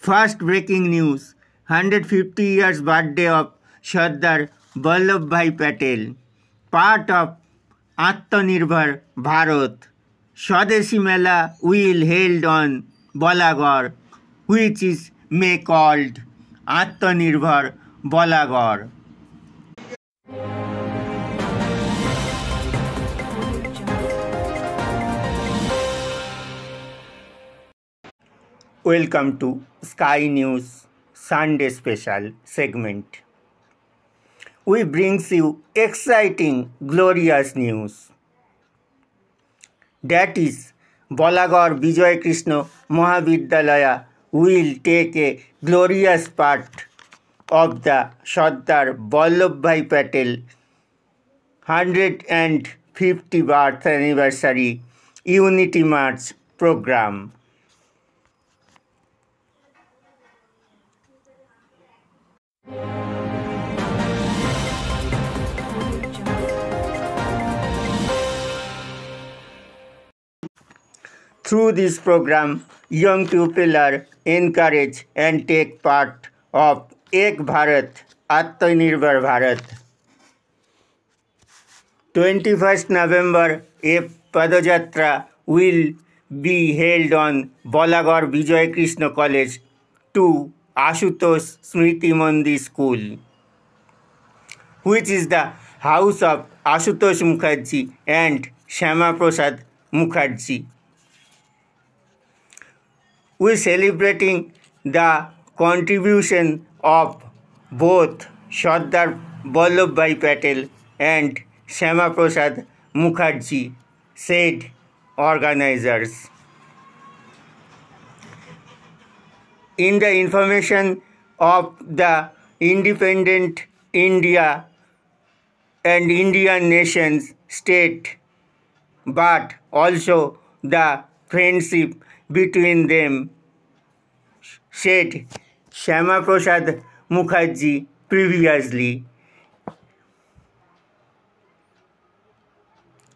First breaking news, 150 years birthday of Sardar Vallabhbhai Patel, part of Atmanirbhar Bharat. Swadeshi Mela will held on Balagor, which is may called Atmanirbhar Balagor. Welcome to Sky News Sunday Special segment. We brings you exciting, glorious news. That is, Balagor Vijay Krishna Mahavidyalaya will take a glorious part of the Sardar Vallabhbhai Patel 150 birth anniversary Unity March program. Through this program, young people are encouraged and take part of Ek Bharat, Atmanirbhar Bharat. 21st November, a Padajatra will be held on Balagor Vijay Krishna College to Ashutosh Smriti Mandi School, which is the house of Ashutosh Mukherjee and Shyama Prasad Mukherjee. We are celebrating the contribution of both Sardar Vallabhbhai Patel and Shyama Prasad Mukherjee, said organizers. In the information of the independent India and Indian nations state, but also the friendship between them, said Shyama Prasad Mukherjee previously.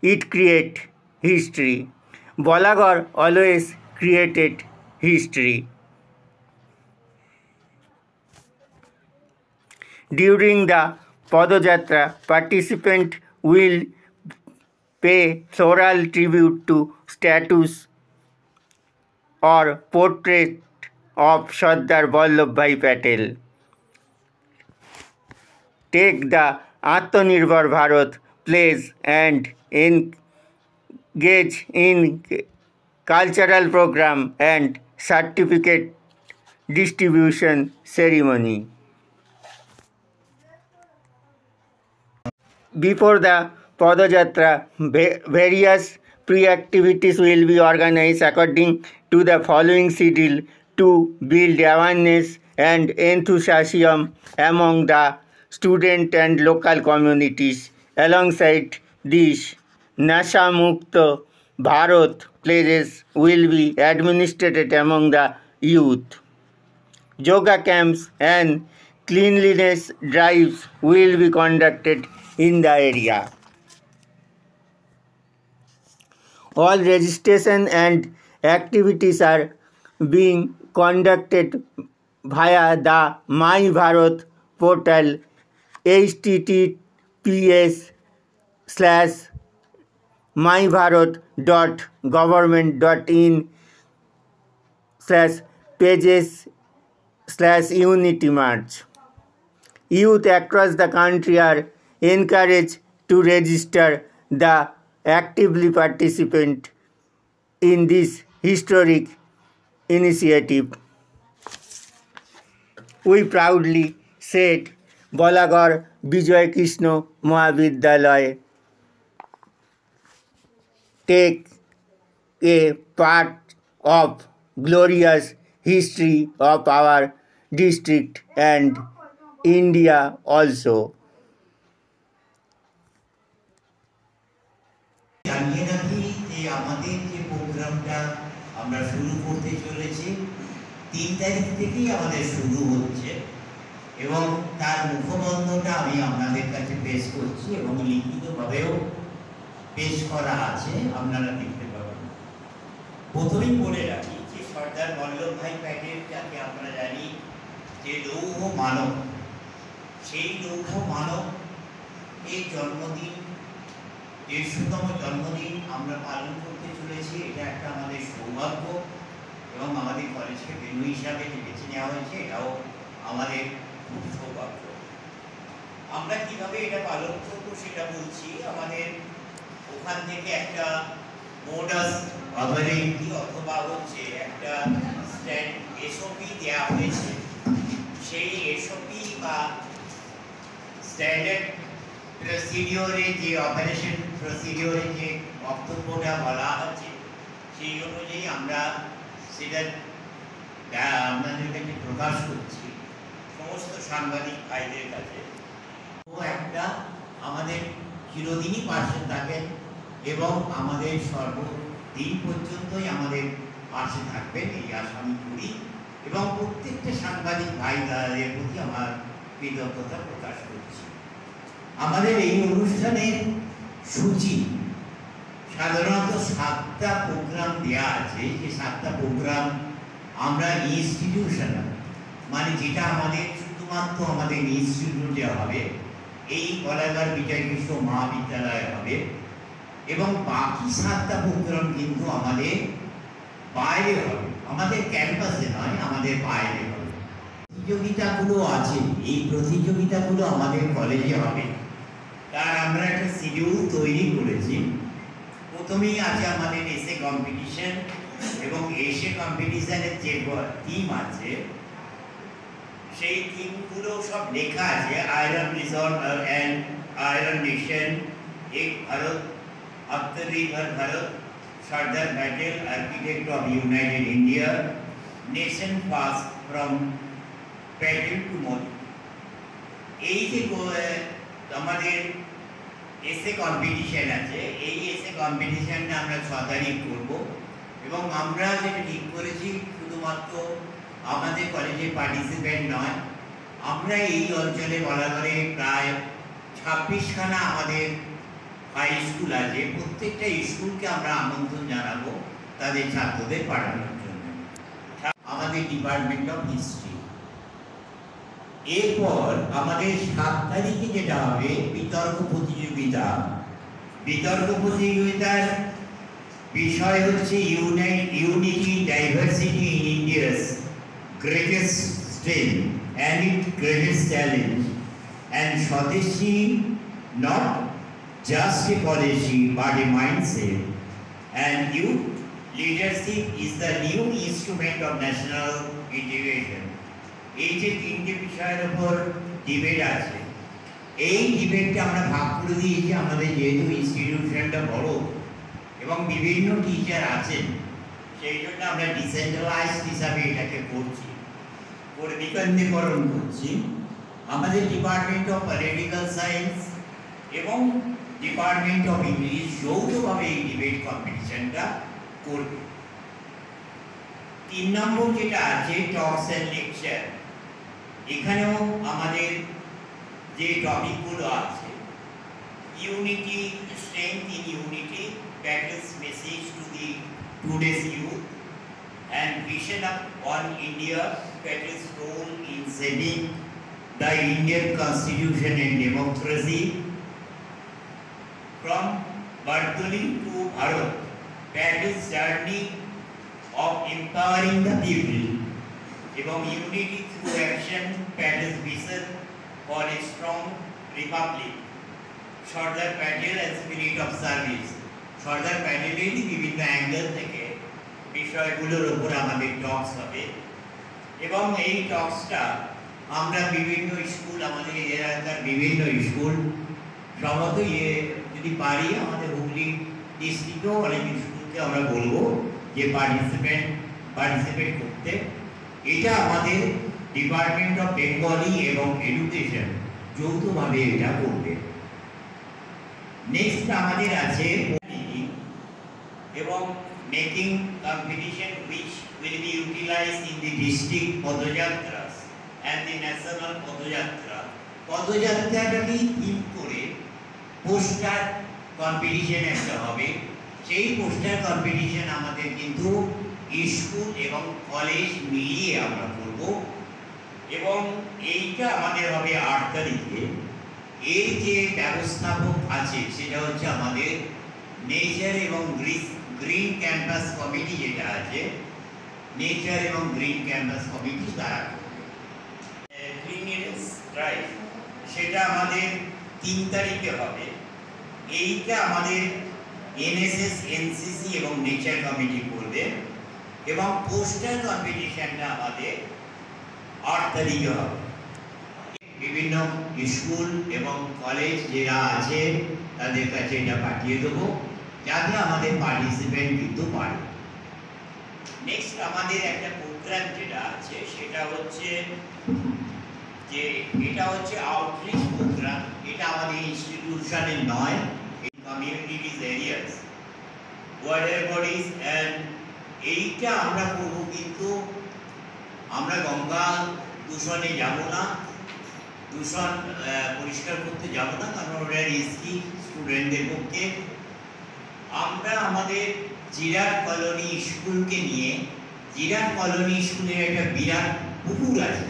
It creates history. Balagor always created history. During the Padajatra, participants will pay floral tribute to statues or portrait of Sardar Vallabhbhai Patel. Take the Atmanirbhar Bharat plays and engage in cultural program and certificate distribution ceremony. Before the Padajatra, various pre-activities will be organized according to the following schedule to build awareness and enthusiasm among the student and local communities. Alongside this, Nasha Mukta Bharat pledges will be administered among the youth. Yoga camps and cleanliness drives will be conducted in the area. All registration and activities are being conducted via the My Bharat portal, https://mybharat.government.in/pages/Unity March. Youth across the country are encouraged to register the actively participate in this historic initiative. We proudly said Balagor Vijay Krishna Mahavidyalaya take a part of glorious history of our district and India also. জানিয়ে রাখি যে আমাদের যে প্রোগ্রামটা আমরা শুরু করতে চলেছি 3 তারিখ থেকেই আমাদের শুরু হচ্ছে এবং তার মুখবন্ধটা আমি আপনাদের কাছে পেশ করছি এবং লিখিতভাবেও পেশ করা আছে, আপনারা দেখতে পাবেন। প্রথমেই বলে রাখি যে সর্দার বল্লভভাই প্যাটেল, যাকে আমরা জানি যে লৌহ মানব, সেই লৌহ মানব এর জন্মদিন, 150তম জন্মদিন আমরা পালন করতে চলেছি। এটা একটা আমাদের সৌভাগ্য এবং আমাদের কলেজকে ভেন্যু হিসাবে যে বেছে নেওয়া হয়েছে এটাও আমাদের খুব সৌভাগ্য। আমরা কিভাবে এটা পালন করবো সেটা বলছি। আমাদের ওখান থেকে একটা মোডাস অপারেন্ডি অথবা হচ্ছে একটা এসওপি দেওয়া হয়েছে। সেই এসওপি বা স্ট্যান্ডার্ড প্রসিডিওরে যে অপারেশন প্রসিডিওরে যে বক্তব্যটা বলা আছে সেই অনুযায়ী আমরা সেটা আপনাদের কাছে প্রকাশ করছি সমস্ত সাংবাদিক ভাইদের কাছে। ও একটা আমাদের চিরদিনই পাশে থাকেন এবং আমাদের সর্বদিন পর্যন্তই আমাদের পাশে থাকবেন এই আশা আমি করি এবং প্রত্যেকটা সাংবাদিক ভাইদের প্রতি আমার কৃতজ্ঞতা প্রকাশ করছি। আমাদের এই অনুষ্ঠানের সূচি সাধারণত 7টা প্রোগ্রাম দেওয়া আছে। যে 7টা প্রোগ্রাম আমরা ইনস্টিটিউশনাল, মানে যেটা আমাদের শুধুমাত্র আমাদের ইনস্টিটিউটে হবে, এই কলাগার বিজয়কৃষ্ণ মহাবিদ্যালয়ে হবে এবং বাকি 7টা প্রোগ্রাম কিন্তু আমাদের বাইরে হবে, আমাদের ক্যাম্পাসে নয়, আমাদের বাইরে হবে। প্রতিযোগিতাগুলো আছে, এই প্রতিযোগিতাগুলো আমাদের কলেজে হবে, তার আমরা একটা শিডিউল তৈরি করেছি। প্রথমেই আছে আমাদের এসে কম্পিটিশন এবং এসে কম্পিটিশনের যে টিম আছে সেই টিমগুলো সব লেখা আছে। Iron resort and iron nation, এক ভারত, আত্মনির্ভর Bharat, Sardar Patel, architect of united India, nation pass from Patel to Modi. এই যে আমাদের এসে কম্পিটিশন আছে, এই এসে কম্পিটিশনটা আমরা 6 তারিখ করব এবং আমরা যেটা ঠিক করেছি শুধুমাত্র আমাদের কলেজে পার্টিসিপেন্ট নয়, আমরা এই অঞ্চলে বলা করে প্রায় 26খানা আমাদের হাই স্কুল আছে, প্রত্যেকটা স্কুলকে আমরা আমন্ত্রণ জানাবো তাদের ছাত্রদের পাঠানোর জন্য। আমাদের ডিপার্টমেন্ট অফ হিস্ট্রি। এরপর আমাদের 7 তারিখে যেটা হবে বিতর্ক প্রতিযোগিতা। বিতর্ক প্রতিযোগিতার বিষয় হচ্ছে unity diversity in India's greatest strength and its greatest challenge, and Swadeshi not just a policy but a mindset, and youth leadership is the new instrument of national integration. এই যে 3টে বিষয়ের উপর ডিবেট আছে, এই ডিবেটটা আমরা ভাগ করে দিয়েছি। আমাদের যেহেতু ইনস্টিটিউশনটা বড় এবং বিভিন্ন টিচার আছেন, সেই জন্য আমরা ডিসেন্ট্রালাইজড হিসাবে এটাকে করছি, বিকেন্দ্রীকরণ করছি। আমাদের ডিপার্টমেন্ট অফ পলিটিক্যাল সায়েন্স এবং ডিপার্টমেন্ট অফ ইংলিশ যৌথভাবে এই ডিবেট কম্পিটিশনটা করবে। 3 নম্বর যেটা আছে টকস অ্যান্ড লেকচার, এখানেও আমাদের যে টপিকগুলো আছে, unity, strength in unity, petals message to the today's youth, and vision of one India, Patel's role in shaping the Indian Constitution and democracy. From Bartoli to Bharat, Patel's journey of empowering the people, এবং unity through action, Patel's vision for a strong republic, Sardar Patel and spirit of service. Sardar Patel'ের বিভিন্ন angle থেকে বিষয়গুলোর উপর আমাদের টক্স হবে এবং এই টক্সটা আমরা বিভিন্ন স্কুল, আমাদের এলাকার বিভিন্ন স্কুল সমত যদি পারি আমাদের হুগলি ডিস্ট্রিক্টেও অনেক স্কুলকে আমরা বলবো যে পার্টিসিপেট করতে। এটা আমাদের ডিপার্টমেন্ট অফ বেঙ্গলি এবং এডুকেশন যৌথভাবে এটা করবে। নেক্সট আমাদের আছে এবং making competition which will be utilized in the district Padayatras and the national Padayatra. পদযাত্রাটাকে থিম করে পোস্টার কম্পিটিশন একটা হবে। সেই পোস্টার কম্পিটিশন আমাদের কিন্তু স্কুল এবং কলেজ মিলিয়ে আমরা করব এবং এইটা আমাদের হবে 8 তারিখে। এর যে ব্যবস্থাপক আছে সেটা হচ্ছে আমাদের নেচার এবং গ্রিন ক্যাম্পাস কমিটি, যেটা আছে নেচার এবং গ্রিন ক্যাম্পাস কমিটি তারা ক্লিননেস ড্রাইভ, সেটা আমাদের 3 তারিখে হবে। এইটা আমাদের এনএসএস, এনসিসি এবং নেচার কমিটি করবে এবং পোস্টার কম্পিটিশনটা আমাদের 8 তারিখে হবে। বিভিন্ন স্কুল এবং কলেজ যারা আছে তাদের কাছে এটা পাঠিয়ে দেবো যাতে আমাদের পার্টিসিপেন্ট কিন্তু বাড়ে। নেক্সট আমাদের একটা প্রোগ্রাম যেটা আছে সেটা হচ্ছে যে এটা হচ্ছে আউটরিচ প্রোগ্রাম। এটা আমাদের ইনস্টিটিউশনের নয়, communities areas, water bodies and এইটা আমরা করবো, কিন্তু আমরা গঙ্গা দূষণে যাব না, দূষণ পরিষ্কার করতে যাব না, কারণ ওরা রিস্কি স্টুডেন্টদের পক্ষে। আমরা আমাদের জিরাট কলোনি স্কুলকে নিয়ে, জিরাট কলোনি স্কুলের একটা বিরাট পুকুর আছে,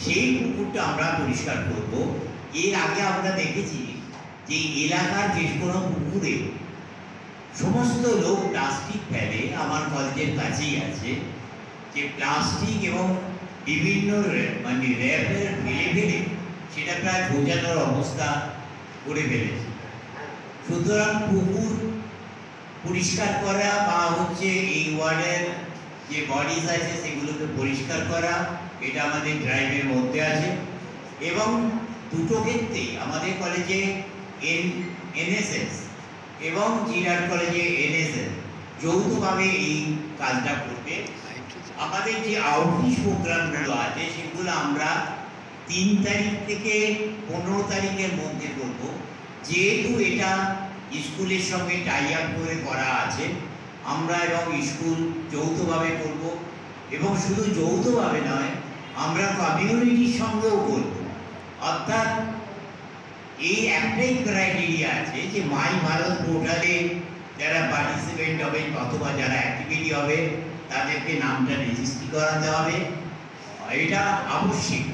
সেই পুকুরটা আমরা পরিষ্কার করব। এর আগে আমরা দেখেছি যে এলাকার যে কোনো পুকুরে সমস্ত লোক প্লাস্টিক ফেলে। আমার কলেজের কাছেই আছে যে প্লাস্টিক এবং বিভিন্ন মানে র্যাপের ফেলে সেটা প্রায় বোঝানোর অবস্থা করে ফেলেছে। সুতরাং পুকুর পরিষ্কার করা বা হচ্ছে এই ওয়ার্ডের যে বডিজ আছে সেগুলোকে পরিষ্কার করা, এটা আমাদের ড্রাইভের মধ্যে আছে। এবং দুটো ক্ষেত্রেই আমাদের কলেজে এনএসএস এবং জিরাট কলেজে এনএসএস যৌথভাবে এই কাজটা করবে। আমাদের যে আউটরিচ প্রোগ্রামগুলো আছে সেগুলো আমরা 3 তারিখ থেকে 15 তারিখের মধ্যে করব। যেহেতু এটা স্কুলের সঙ্গে টাই আপ করে করা আছে, আমরা এবং স্কুল যৌথভাবে করব। এবং শুধু যৌথভাবে নয়, আমরা কমিউনিটির সঙ্গেও করব। অর্থাৎ এই একটাই ক্রাইটেরিয়া আছে যে মাই ভারত পোর্টালে যারা পার্টিসিপেন্ট হবে অথবা যারা অ্যাক্টিভিটি হবে তাদেরকে নামটা রেজিস্ট্রি করাতে হবে, এটা আবশ্যিক।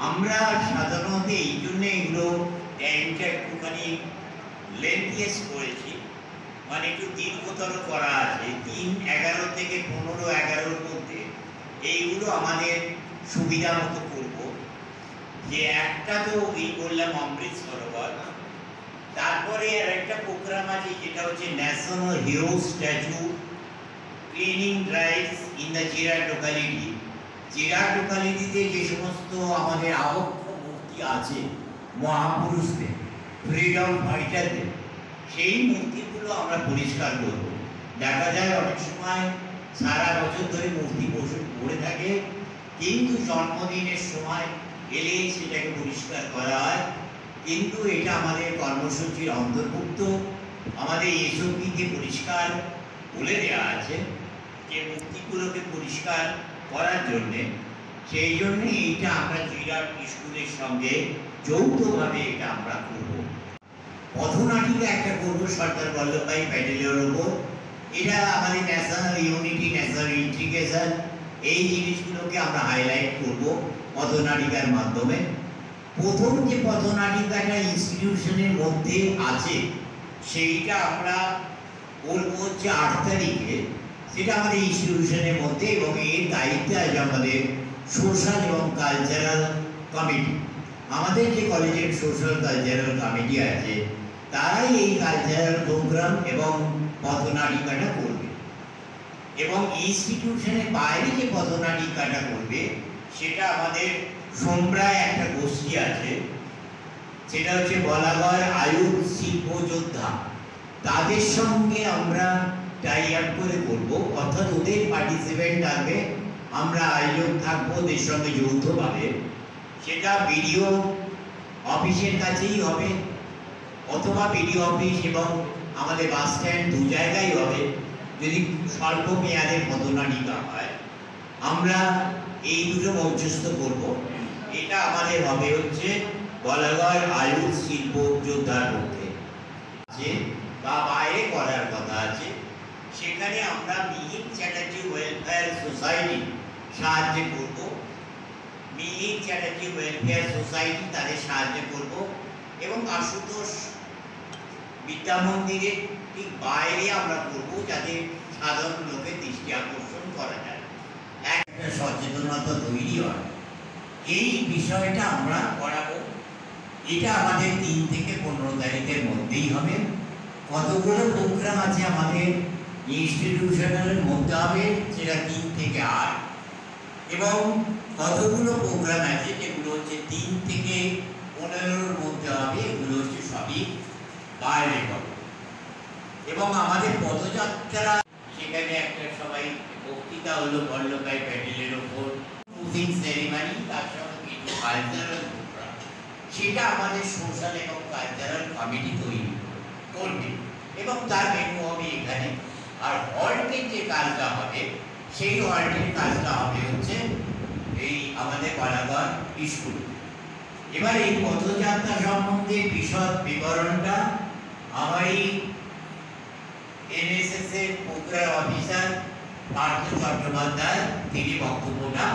আমরা সাধারণত এই জন্যে এগুলো টাইমটা একটুখানি লেন্থিয়েস করেছি, মানে একটু দীর্ঘতর করা আছে। 3-11 থেকে 15-11-র মধ্যে এইগুলো আমাদের সুবিধা মতো করব। যে একটা তো এই বললাম অমৃত সরোবর, তারপরে আর একটা প্রোগ্রাম আছে যেটা হচ্ছে national hero statue cleaning drives in the Jirat locality. Jirat লোকালিটিতে যে সমস্ত আমাদের আবক্ষ মূর্তি আছে মহাপুরুষদের, ফ্রিডম ফাইটারদের, সেই মূর্তিগুলো আমরা পরিষ্কার করব। দেখা যায় অনেক সময় সারা বছর ধরে মূর্তি পড়ে থাকে, কিন্তু জন্মদিনের সময় এলে সেটাকে পরিষ্কার করা হয়। কিন্তু এটা আমাদের কর্মসূচির অন্তর্ভুক্ত। আমাদের এসওপিতে পরিষ্কার বলে দেওয়া আছে যে মূর্তিগুলোকে পরিষ্কার করার জন্যে। সেই জন্যে এইটা আমরা জিরাট স্কুলের সঙ্গে যৌথভাবে এটা আমরা করব। পথনাটিকা একটা করব সরদার বল্লভভাই প্যাটেলের ওপর। এটা আমাদের ন্যাশনাল ইউনিটি, ন্যাশনাল ইন্টিগ্রেশন, এই জিনিসগুলোকে আমরা হাইলাইট করব পথনাটিকার মাধ্যমে। প্রথম যে পথনাটিকাটা ইনস্টিটিউশনের মধ্যে আছে সেইটা আমরা বলবো হচ্ছে 8 তারিখে, সেটা আমাদের ইনস্টিটিউশনের মধ্যে। এবং এর দায়িত্বে আছে আমাদের সোশ্যাল এবং কালচারাল কমিটি। আমাদের যে কলেজের সোশ্যাল কালচারাল কমিটি আছে তারাই এই কালচারাল প্রোগ্রাম এবং পথনাটিকাটা করবে। এবং ইনস্টিটিউশনের বাইরে যে পথনাটিকাটা করবে সেটা আমাদের সোমরায় একটা গোষ্ঠী আছে, সেটা হচ্ছে বলাগড় আয়ুধ শিল্প যোদ্ধা, তাদের সঙ্গে আমরা টাই আপ করে করব। অর্থাৎ ওদের পার্টিসিপেন্ট থাকবে, আমরা আয়োজক থাকবো ওদের সঙ্গে যৌথভাবে। সেটা বিডিও অফিসের কাছেই হবে, অথবা বিডিও অফিস এবং আমাদের বাস স্ট্যান্ড 2 জায়গায় হবে। যদি স্বল্প মেয়াদের পথনাটিকা হয়, আমরা এই দুটো মঞ্চস্থ করব। এটা আমাদের হবে হচ্ছে বলাগড় আয়ুধ শিল্প যোদ্ধার পক্ষে আছে বা বাইরে করার কথা আছে, সেখানে আমরা মিহির চ্যাটার্জি ওয়েলফেয়ার সোসাইটি সাহায্য করব। মিহির চ্যাটার্জি ওয়েলফেয়ার সোসাইটি তাদের সাহায্য করব এবং আশুতোষ বিদ্যা মন্দিরের ঠিক বাইরে আমরা করব, যাতে সাধারণ লোকের দৃষ্টি আকর্ষণ করা যায়, একটা সচেতনতা তৈরি হয়। এই বিষয়টা আমরা করাবো। এটা আমাদের 3 থেকে 15 তারিখের মধ্যেই হবে। কতগুলো প্রোগ্রাম আছে আমাদের ইনস্টিটিউশনালের মধ্যে হবে, সেটা 3 থেকে 8, এবং কতগুলো প্রোগ্রাম আছে যেগুলো হচ্ছে 3 থেকে 15-র মধ্যে হবে, এগুলো হচ্ছে সবই বাইরে হবে। এবং আমাদের পদযাত্রা, সেখানে একটা সবাই বক্তৃতা হলো বল্লভভাই প্যাটেলের ওপর, ক্লোজিং সেরিমনি, তার সঙ্গে কিছু কালচারাল প্রোগ্রাম, সেটা আমাদের সোশ্যাল এবং কালচারাল কমিটি তৈরি করবে এবং তার মেনু হবে এখানে। আর হল্টের যে কাজটা হবে, সেই হল্টের কাজটা হবে হচ্ছে এই আমাদের বালাগড় স্কুল। এবার এই পদযাত্রা সম্বন্ধে বিশদ বিবরণটা আমারই এনএসএস এর প্রোগ্রাম অফিসার পার্থ চট্টোপাধ্যায় তিনি বক্তব্যটা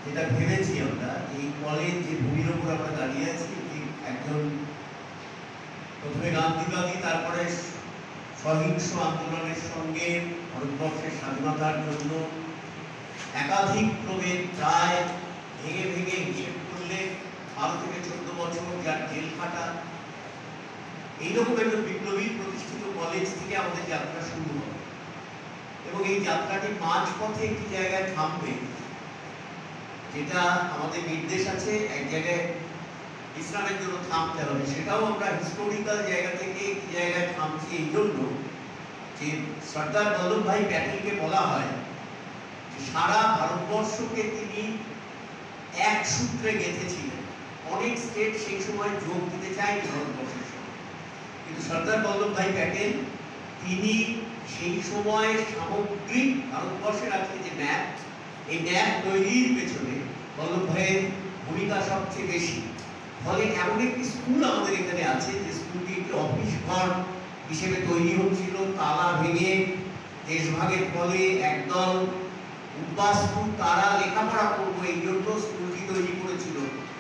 যেটা ভেবেছি আমরা, এই কলেজ যে ভূমির উপর আমরা দাঁড়িয়ে আছি, একজন প্রথমে গান্ধীবাদী, তারপরে সহিংস আন্দোলনের সঙ্গে ভারতবর্ষের স্বাধীনতার জন্য একাধিক ক্রমে প্রায় ভেঙে ভেঙে হিসেব করলে 12 থেকে 14 বছর যার জেল খাটা, এইরকম একজন বিপ্লবী প্রতিষ্ঠিত কলেজ থেকে আমাদের যাত্রা শুরু হবে এবং এই যাত্রাটি মাঝপথে একটি জায়গায় থামবে, যেটা আমাদের নির্দেশ আছে এক জায়গায় বিশ্রামের জন্য থামতে হবে। সেটাও আমরা হিস্টোরিক্যাল জায়গা থেকে একটি জায়গায় থামছি এই জন্য যে সর্দার বল্লভভাই প্যাটেলকে বলা হয় যে সারা ভারতবর্ষকে তিনি এক সূত্রে গেঁথেছিলেন। অনেক স্টেট সেই সময় যোগ দিতে চায়নি ভারতবর্ষের সঙ্গে, কিন্তু সর্দার বল্লভভাই প্যাটেল তিনি সেই সময় সামগ্রিক ভারতবর্ষের আজকে যে ম্যাপ, এই ম্যাপ তৈরির পেছনে বল্লভভাইয়ের ভূমিকা সবচেয়ে বেশি। ফলে এমন একটি স্কুল আমাদের এখানে আছে যে স্কুলটি একটি অফিস ঘর হিসেবে তৈরি হচ্ছিল, তালা ভেঙে দেশভাগের ফলে একদল উদ্বাস্তু তারা লেখাপড়া করবো এই জন্য স্কুলটি তৈরি করেছিল।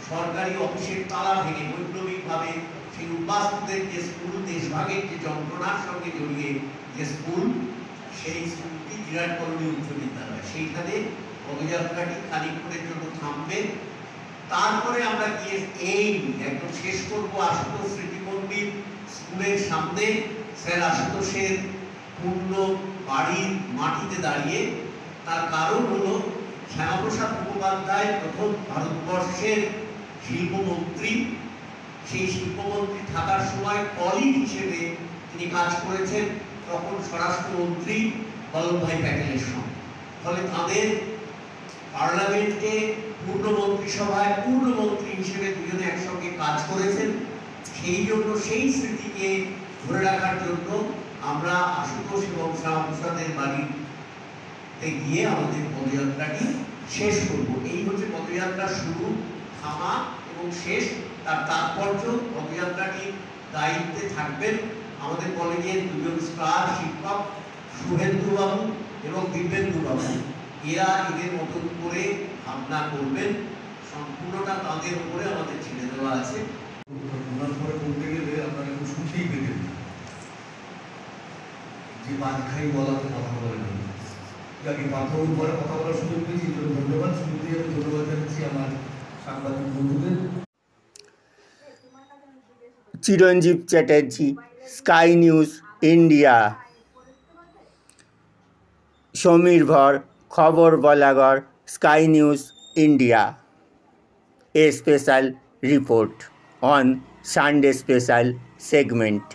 সরকারি অফিসের তালা ভেঙে বৈপ্লবিকভাবে সেই উদ্বাস্তুদের যে স্কুল, দেশভাগের যে যন্ত্রণার সঙ্গে জড়িয়ে যে স্কুল, সেই স্কুলটি বিরাট কলোনি উচ্চ বিদ্যালয়, সেইখানে পদযাত্রাটি খানিকক্ষণের জন্য থামবে। তারপরে আমরা গিয়ে এই একদম শেষ করবো আশুতোষ স্মৃতি মন্দির স্কুলের সামনে, স্যার আশুতোষের পূর্ণ বাড়ির মাটিতে দাঁড়িয়ে। তার কারণ হলো শ্যামাপ্রসাদ মুখোপাধ্যায় প্রথম ভারতবর্ষের শিল্পমন্ত্রী। সেই শিল্পমন্ত্রী থাকার সময় কলিগ হিসেবে তিনি কাজ করেছেন তখন স্বরাষ্ট্রমন্ত্রী বল্লভভাই প্যাটেলের সঙ্গে। ফলে তাদের পার্লামেন্টে পূর্ণমন্ত্রিসভায় পূর্ণমন্ত্রী হিসেবে দুজনে একসঙ্গে কাজ করেছেন। সেই জন্য সেই স্মৃতিকে ধরে রাখার জন্য আমরা আশুতোষ এবং শ্যামাপ্রসাদের বাড়িতে গিয়ে আমাদের পদযাত্রাটি শেষ করব। এই হচ্ছে পদযাত্রা শুরু, থামা এবং শেষ। তার তাৎপর্য, পদযাত্রাটির দায়িত্বে থাকবেন আমাদের কলেজের দুজন স্টার শিক্ষক শুভেন্দুবাবু এবং দিব্যেন্দুবাবু। এরা এদের মতন করে ভাবনা করবেন, সম্পূর্ণটা তাদের উপরে আমাদের ছেড়ে দেওয়া আছে। ওনার পরে বলতে গেলে আপনারা একটু শুনতেই পেতেন যে বাজখাই বলাতে কথা বলে না, আগে পাথর পরে কথা বলার সুযোগ পেয়েছি, ধন্যবাদ। শুরুতেই আমি ধন্যবাদ জানাচ্ছি আমার সাংবাদিক বন্ধুদের। Chiranjeev Chatterjee, sky news India. Samir Bhar, খবর Balagarh, sky news India. A special report on Sunday special segment.